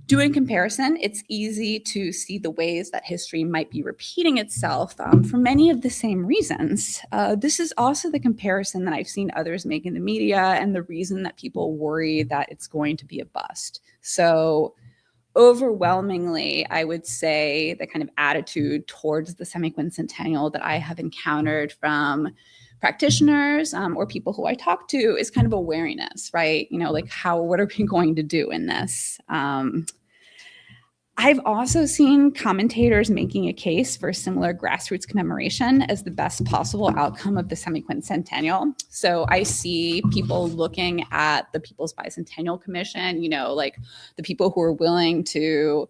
S3: Doing comparison, it's easy to see the ways that history might be repeating itself for many of the same reasons. This is also the comparison that I've seen others make in the media and the reason that people worry that it's going to be a bust. So overwhelmingly, I would say the kind of attitude towards the semiquincentennial that I have encountered from practitioners or people who I talk to is kind of a wariness, right? What are we going to do in this? I've also seen commentators making a case for a similar grassroots commemoration as the best possible outcome of the semiquincentennial. So I see people looking at the People's Bicentennial Commission, the people who are willing to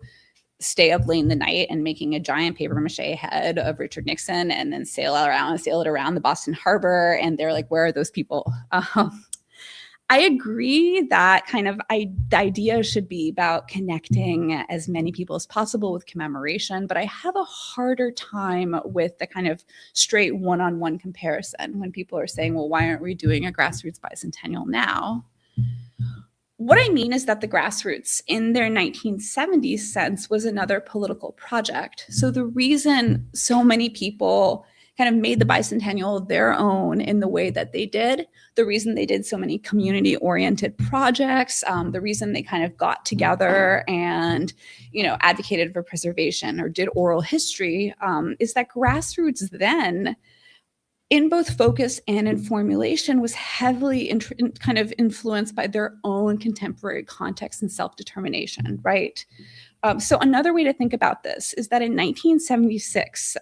S3: stay up late in the night and making a giant paper mache head of Richard Nixon and then sail it around the Boston Harbor. And they're like, where are those people? I agree that the idea should be about connecting as many people as possible with commemoration, but I have a harder time with the kind of straight one-on-one comparison when people are saying, well, why aren't we doing a grassroots bicentennial now? What I mean is that the grassroots in their 1970s sense was another political project. So the reason so many people kind of made the bicentennial their own in the way that they did, the reason they did so many community-oriented projects, the reason they kind of got together and, advocated for preservation or did oral history, is that grassroots then, in both focus and in formulation, was heavily kind of influenced by their own contemporary context and self-determination, right? So another way to think about this is that in 1976,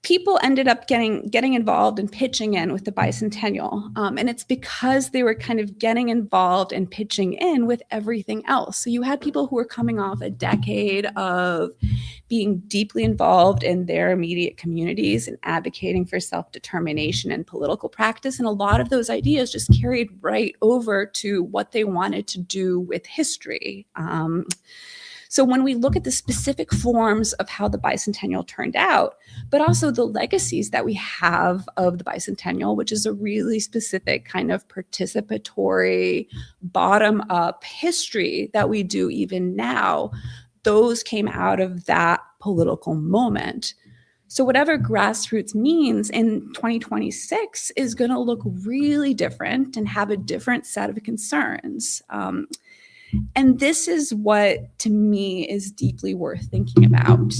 S3: people ended up getting involved and pitching in with the bicentennial. And it's because they were kind of getting involved and pitching in with everything else. So you had people who were coming off a decade of being deeply involved in their immediate communities and advocating for self-determination and political practice. And a lot of those ideas just carried right over to what they wanted to do with history. So when we look at the specific forms of how the bicentennial turned out, but also the legacies that we have of the bicentennial, which is a really specific kind of participatory, bottom-up history that we do even now, those came out of that political moment. So whatever grassroots means in 2026 is going to look really different and have a different set of concerns. And this is what, to me, is deeply worth thinking about.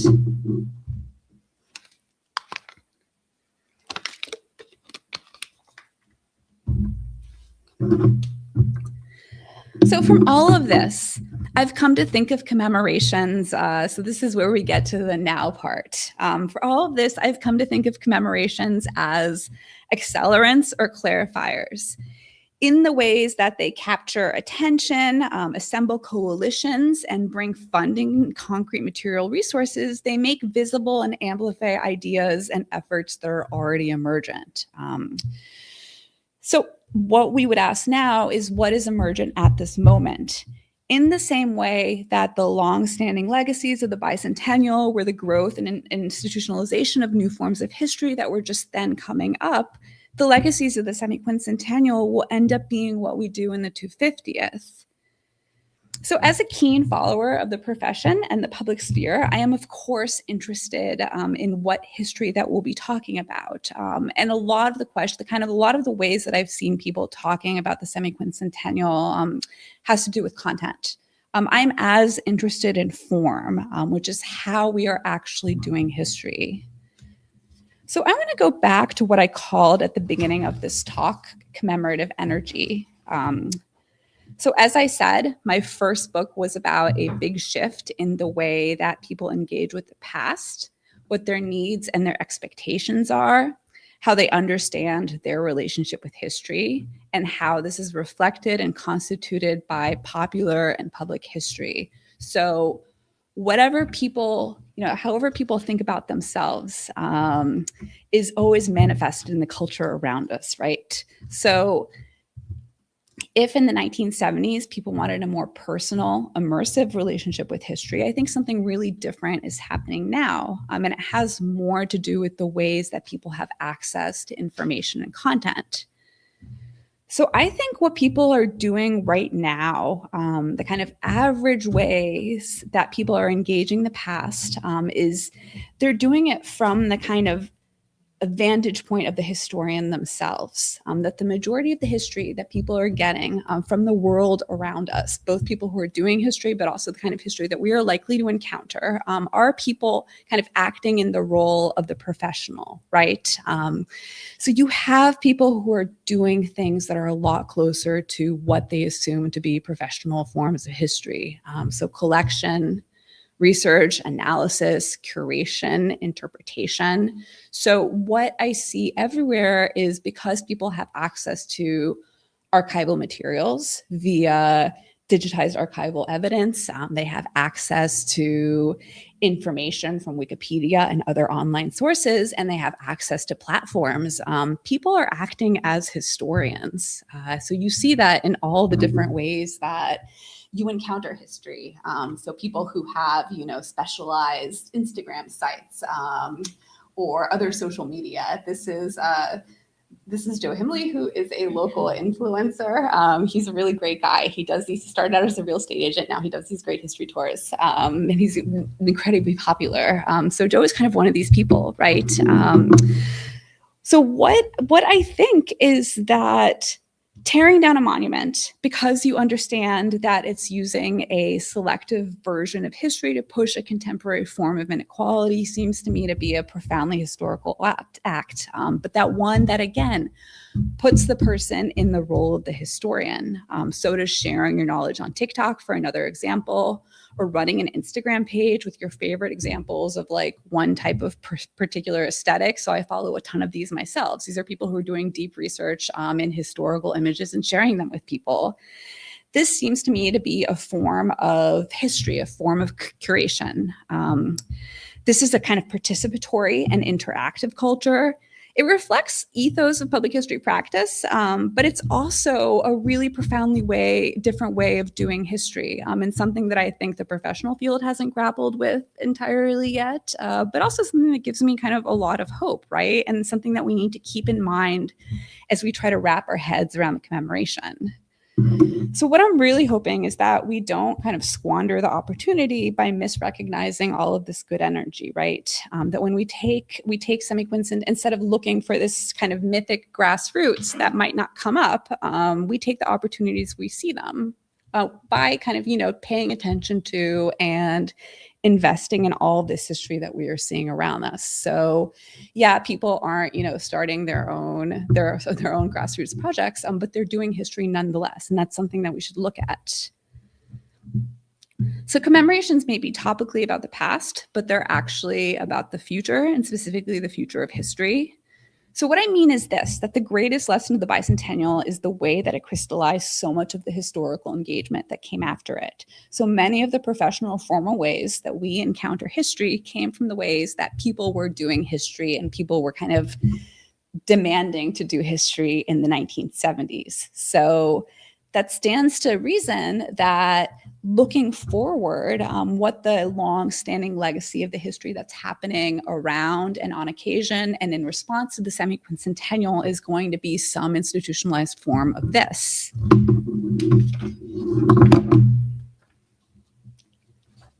S3: So from all of this, I've come to think of commemorations. So this is where we get to the now part. For all of this, I've come to think of commemorations as accelerants or clarifiers. In the ways that they capture attention, assemble coalitions, and bring funding and concrete material resources, they make visible and amplify ideas and efforts that are already emergent. So what we would ask now is, what is emergent at this moment? in the same way that the long-standing legacies of the bicentennial were the growth and institutionalization of new forms of history that were just then coming up, the legacies of the semiquincentennial will end up being what we do in the 250th. So as a keen follower of the profession and the public sphere, I am of course interested in what history that we'll be talking about. And a lot of the ways that I've seen people talking about the semiquincentennial has to do with content. I'm as interested in form, which is how we are actually doing history. So I want to go back to what I called at the beginning of this talk, commemorative energy. So as I said, my first book was about a big shift in the way that people engage with the past, what their needs and their expectations are, how they understand their relationship with history, and how this is reflected and constituted by popular and public history. So whatever people, however people think about themselves is always manifested in the culture around us, right? So if in the 1970s, people wanted a more personal, immersive relationship with history, I think something really different is happening now. And it has more to do with the ways that people have access to information and content. So I think what people are doing right now, the kind of average ways that people are engaging the past is they're doing it from the kind of a vantage point of the historian themselves, that the majority of the history that people are getting from the world around us, both people who are doing history, but also the kind of history that we are likely to encounter, are people kind of acting in the role of the professional, right? So you have people who are doing things that are a lot closer to what they assume to be professional forms of history. So collection, research, analysis, curation, interpretation. So what I see everywhere is because people have access to archival materials via digitized archival evidence, they have access to information from Wikipedia and other online sources, and they have access to platforms. People are acting as historians. So you see that in all the different ways that you encounter history. So people who have, specialized Instagram sites or other social media. This is Joe Himley, who is a local influencer. He's a really great guy. He started out as a real estate agent. Now he does these great history tours, and he's incredibly popular. So Joe is kind of one of these people, right? So what I think is that tearing down a monument because you understand that it's using a selective version of history to push a contemporary form of inequality seems to me to be a profoundly historical act. But that one that, again, puts the person in the role of the historian. So does sharing your knowledge on TikTok, for another example, or running an Instagram page with your favorite examples of like one type of particular aesthetic. So I follow a ton of these myself. These are people who are doing deep research in historical images and sharing them with people. This seems to me to be a form of history, a form of curation. This is a kind of participatory and interactive culture. It reflects ethos of public history practice, but it's also a really profoundly different way of doing history, and something that I think the professional field hasn't grappled with entirely yet, but also something that gives me kind of a lot of hope, right? And something that we need to keep in mind as we try to wrap our heads around the commemoration. So what I'm really hoping is that we don't kind of squander the opportunity by misrecognizing all of this good energy, right? That when we take Semiquincentennial, instead of looking for this kind of mythic grassroots that might not come up, we take the opportunities, we see them by kind of, paying attention to and investing in all this history that we are seeing around us. So yeah, people aren't, starting their own grassroots projects, but they're doing history nonetheless. And that's something that we should look at. So commemorations may be topically about the past, but they're actually about the future, and specifically the future of history. So what I mean is this, that the greatest lesson of the bicentennial is the way that it crystallized so much of the historical engagement that came after it. So many of the professional formal ways that we encounter history came from the ways that people were doing history and people were kind of demanding to do history in the 1970s. So that stands to reason that looking forward, what the long-standing legacy of the history that's happening around and on occasion and in response to the semi-quincentennial is going to be some institutionalized form of this.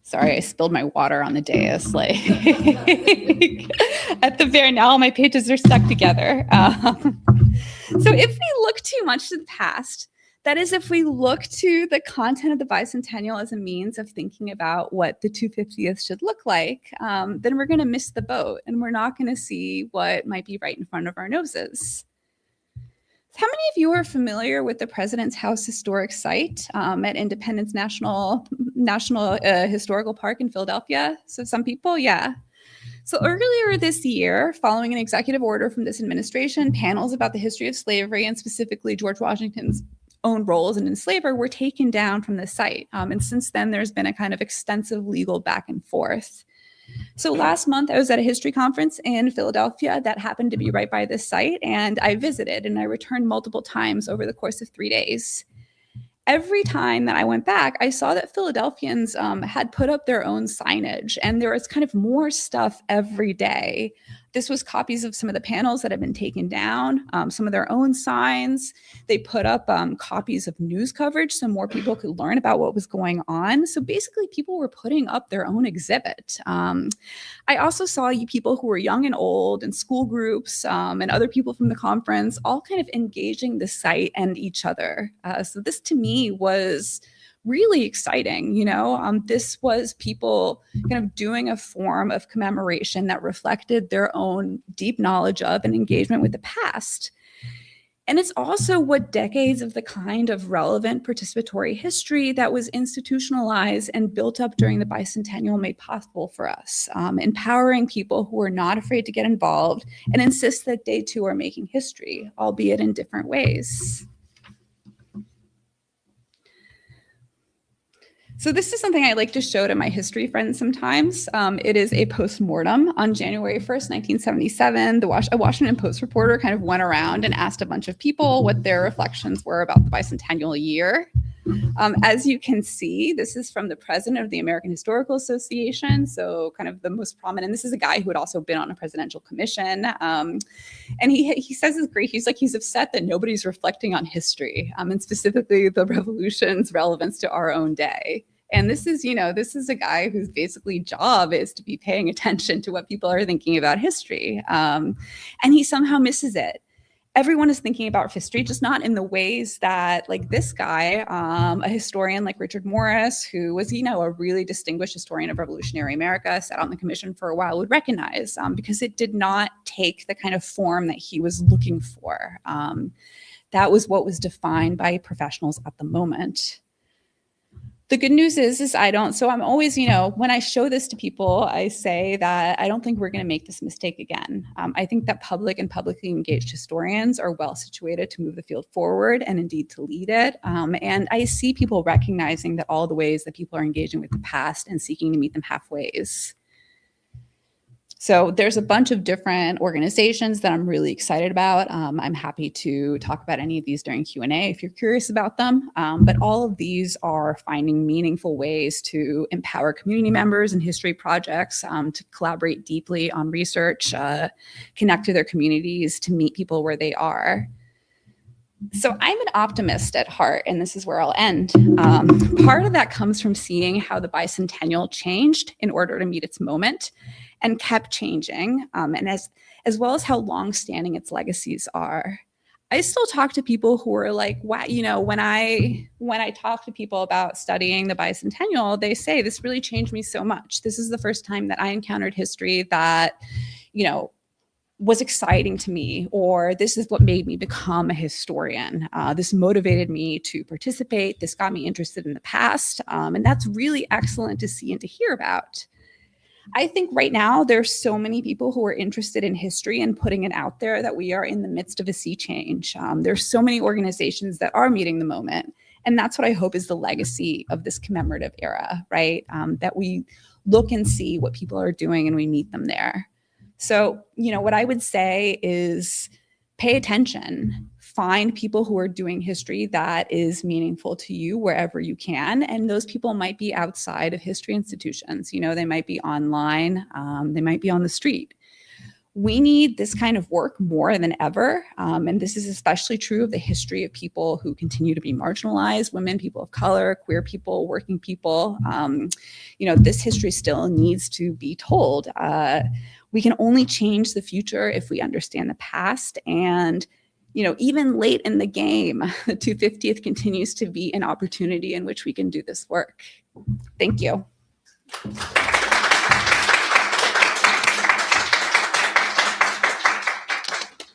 S3: Sorry, I spilled my water on the dais. Like at the very now, my pages are stuck together. So if we look too much to the past, that is, if we look to the content of the bicentennial as a means of thinking about what the 250th should look like, then we're going to miss the boat and we're not going to see what might be right in front of our noses. How many of you are familiar with the President's House historic site at Independence National Historical Park in Philadelphia? So some people, yeah. So earlier this year, following an executive order from this administration, panels about the history of slavery and specifically George Washington's own role as an enslaver were taken down from the site. And since then, there's been a kind of extensive legal back and forth. So last month, I was at a history conference in Philadelphia that happened to be right by this site, and I visited and I returned multiple times over the course of 3 days. Every time that I went back, I saw that Philadelphians had put up their own signage, and there was kind of more stuff every day. This was copies of some of the panels that had been taken down, some of their own signs. They put up copies of news coverage so more people could learn about what was going on. So basically, people were putting up their own exhibit. I also saw people who were young and old and school groups and other people from the conference all kind of engaging the site and each other. So this to me was really exciting. This was people kind of doing a form of commemoration that reflected their own deep knowledge of and engagement with the past. And it's also what decades of the kind of relevant participatory history that was institutionalized and built up during the bicentennial made possible for us, empowering people who are not afraid to get involved and insist that they too are making history, albeit in different ways. So this is something I like to show to my history friends sometimes. It is a postmortem on January 1st, 1977. A Washington Post reporter kind of went around and asked a bunch of people what their reflections were about the bicentennial year. As you can see, this is from the president of the American Historical Association, so kind of the most prominent. This is a guy who had also been on a presidential commission. And he says it's great. He's upset that nobody's reflecting on history, and specifically the revolution's relevance to our own day. And this is a guy whose basically job is to be paying attention to what people are thinking about history. And he somehow misses it. Everyone is thinking about history, just not in the ways that, like this guy, a historian like Richard Morris, who was, a really distinguished historian of revolutionary America, sat on the commission for a while, would recognize, because it did not take the kind of form that he was looking for. That was what was defined by professionals at the moment. The good news is I'm always, when I show this to people, I say that I don't think we're going to make this mistake again. I think that public and publicly engaged historians are well situated to move the field forward and indeed to lead it. And I see people recognizing that all the ways that people are engaging with the past and seeking to meet them halfway. So there's a bunch of different organizations that I'm really excited about. I'm happy to talk about any of these during Q&A if you're curious about them. But all of these are finding meaningful ways to empower community members and history projects to collaborate deeply on research, connect to their communities, to meet people where they are. So I'm an optimist at heart, and this is where I'll end. Part of that comes from seeing how the bicentennial changed in order to meet its moment and kept changing, and as well as how long-standing its legacies are. I still talk to people who are like, wow, when I talk to people about studying the bicentennial, they say, this really changed me so much. This is the first time that I encountered history that, was exciting to me, or this is what made me become a historian. This motivated me to participate. This got me interested in the past. And that's really excellent to see and to hear about. I think right now there's so many people who are interested in history and putting it out there that we are in the midst of a sea change. There's so many organizations that are meeting the moment. And that's what I hope is the legacy of this commemorative era, right? That we look and see what people are doing and we meet them there. So, what I would say is pay attention, find people who are doing history that is meaningful to you wherever you can. And those people might be outside of history institutions. You know, they might be online, they might be on the street. We need this kind of work more than ever. And this is especially true of the history of people who continue to be marginalized, women, people of color, queer people, working people. You know, this history still needs to be told. We can only change the future if we understand the past. And, you know, even late in the game, the 250th continues to be an opportunity in which we can do this work. Thank you.